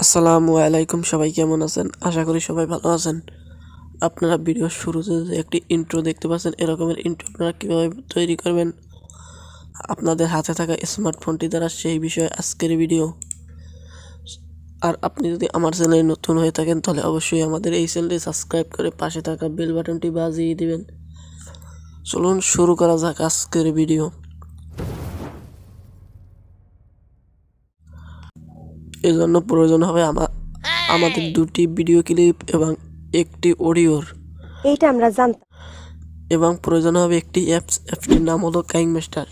আসসালামু আলাইকুম, সবাই কেমন আছেন? আশা করি সবাই ভালো আছেন। আপনারা ভিডিওর শুরুতে যে একটি ইন্ট্রো দেখতে পাচ্ছেন, এরকমের ইন্ট্রো আপনারা কীভাবে তৈরি করবেন আপনাদের হাতে থাকা স্মার্টফোনটি দ্বারা, সেই বিষয়ে আজকের ভিডিও। আর আপনি যদি আমার চ্যানেলে নতুন হয়ে থাকেন তাহলে অবশ্যই আমাদের এই চ্যানেলটি সাবস্ক্রাইব করে পাশে থাকা বেল বাটনটি বাজিয়ে দিবেন। চলুন শুরু করা যাক আজকের ভিডিও। এজন্য প্রয়োজন হবে আমাদের দুটি ভিডিও ক্লিপ এবং একটি অডিওর, এইটা আমরা জানতাম। এবং প্রয়োজন হবে একটি অ্যাপটির নাম হলো কাইনমাস্টার।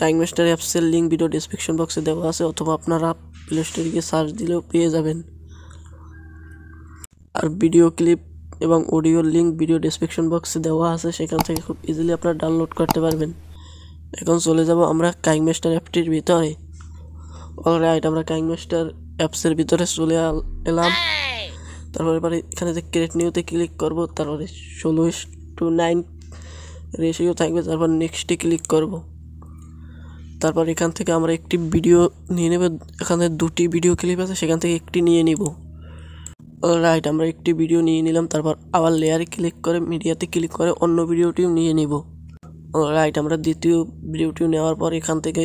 কাইনমাস্টার অ্যাপসের লিঙ্ক ভিডিও ডেসক্রিপশন বক্সে দেওয়া আছে, অথবা আপনারা প্লে স্টোরে গিয়ে সার্চ দিলেও পেয়ে যাবেন। আর ভিডিও ক্লিপ এবং অডিওর লিঙ্ক ভিডিও ডেসক্রিপশন বক্সে দেওয়া আছে, সেখান থেকে খুব ইজিলি আপনারা ডাউনলোড করতে পারবেন। এখন চলে যাব আমরা কাইনমাস্টার অ্যাপটির ভিতরে। অলরাইট, আমরা কাইনমাস্টার অ্যাপসের ভিতরে চলে এলাম। তারপরে এখানে যে ক্রিয়েট নিউতে ক্লিক করব, তারপরে 16:9 রেশিও থাকবে, তারপর নেক্সটে ক্লিক করব। তারপর এখান থেকে আমরা একটি ভিডিও নিয়ে নেব। এখানে দুটি ভিডিও ক্লিপ আছে, সেখান থেকে একটি নিয়ে নিব। অলরাইট, আমরা একটি ভিডিও নিয়ে নিলাম। তারপর আবার লেয়ারে ক্লিক করে মিডিয়াতে ক্লিক করে অন্য ভিডিওটিও নিয়ে নিব। অলরাইট, আমরা দ্বিতীয় ভিডিওটিও নেওয়ার পর এখান থেকে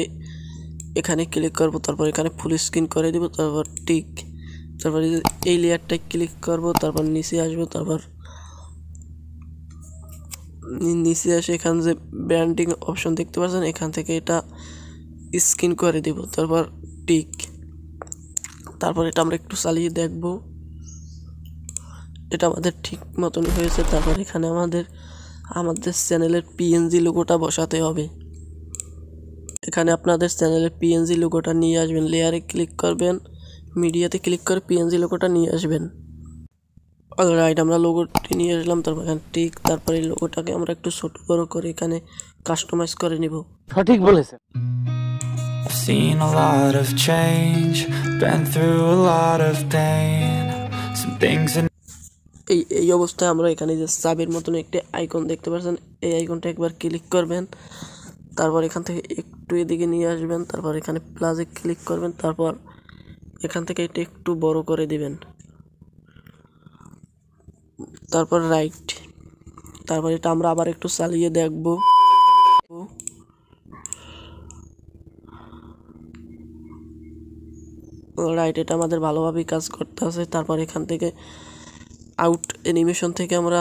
এখানে ক্লিক করব। তারপর এখানে ফুল স্ক্রিন করে দেব, তারপর টিক। তারপর এই লেয়ারটায় ক্লিক করব, তারপর নিচে আসবো। তারপর নিচে আসে এখানে যে ব্র্যান্ডিং অপশন দেখতে পাচ্ছেন, এখান থেকে এটা স্ক্রিন করে দেব, তারপর টিক। তারপর এটা আমরা একটু চালিয়ে দেখব, এটা আমাদের ঠিক মতনই হয়েছে। তারপর এখানে আমাদের চ্যানেলের পিএনজি লোগোটা বসাতে হবে। এখানে আপনাদের চ্যানেলের পিএনজি লোগোটা নিয়ে আসবেন, লেয়ারে ক্লিক করবেন, মিডিয়াতে ক্লিক করে পিএনজি লোগোটা নিয়ে আসবেন। অলরাইট, আমরা লোগোটি নিয়ে আসলাম। তারপর এখানে টিক। তারপরে এই লোগোটাকে আমরা একটু ছোট বড় করে এখানে কাস্টমাইজ করে নিব। সঠিক বলেছেন। I've seen a lot of change, been through a lot of pain, some things in এই অবস্থায় আমরা এখানে যে চাবির মতন একটি আইকন দেখতে পাচ্ছেন, এই আইকনটা একবার ক্লিক করবেন। তারপর এখান থেকে একটু এদিকে নিয়ে আসবেন, তারপর এখানে প্লাসে ক্লিক করবেন। তারপর এখান থেকে এটা একটু বড় করে দিবেন, তারপর রাইট। তারপর এটা আমরা আবার একটু চালিয়ে দেখব। রাইট, এটা আমাদের ভালোভাবেই কাজ করতে আছে। তারপর এখান থেকে আউট অ্যানিমেশন থেকে আমরা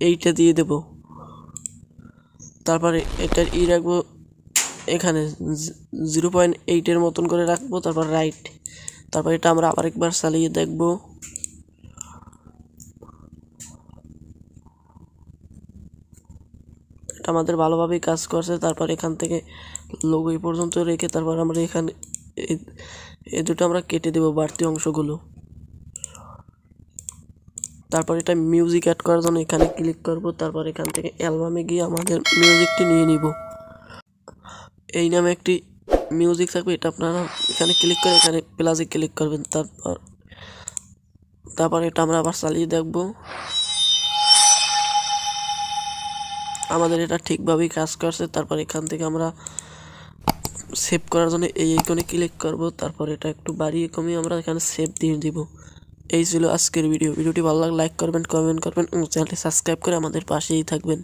এইটা দিয়ে দেব। তারপরে এটার রাখবো এখানে 0.8 মতন করে রাখবো। তারপর রাইট। তারপর এটা আমরা আবার একবার চালিয়ে দেখব। এটা আমাদের ভালোভাবেই কাজ করছে। তারপর এখান থেকে লোগো এই পর্যন্ত রেখে তারপর আমরা এখানে এই দুটো আমরা কেটে দেব, বাড়তি অংশগুলো। তারপর এটা মিউজিক অ্যাড করার জন্য এখানে ক্লিক করব। তারপর এখান থেকে অ্যালবামে গিয়ে আমাদের মিউজিকটি নিয়ে নিব। এই নামে একটি মিউজিক থাকবে, এটা আপনারা এখানে ক্লিক করে এখানে প্লাসে ক্লিক করবেন। তারপর এটা আমরা আবার চালিয়ে দেখব। আমাদের এটা ঠিকভাবেই কাজ করছে। তারপর এখান থেকে আমরা সেভ করার জন্য এই আইকনে ক্লিক করব। তারপর এটা একটু বাড়িয়ে কমিয়ে আমরা এখানে সেভ দিয়ে দিব। এই ছিল আজকের ভিডিওটি ভালো লাগলে লাইক করবেন, কমেন্ট করবেন এবং চ্যানেলটি সাবস্ক্রাইব করে আমাদের পাশেই থাকবেন।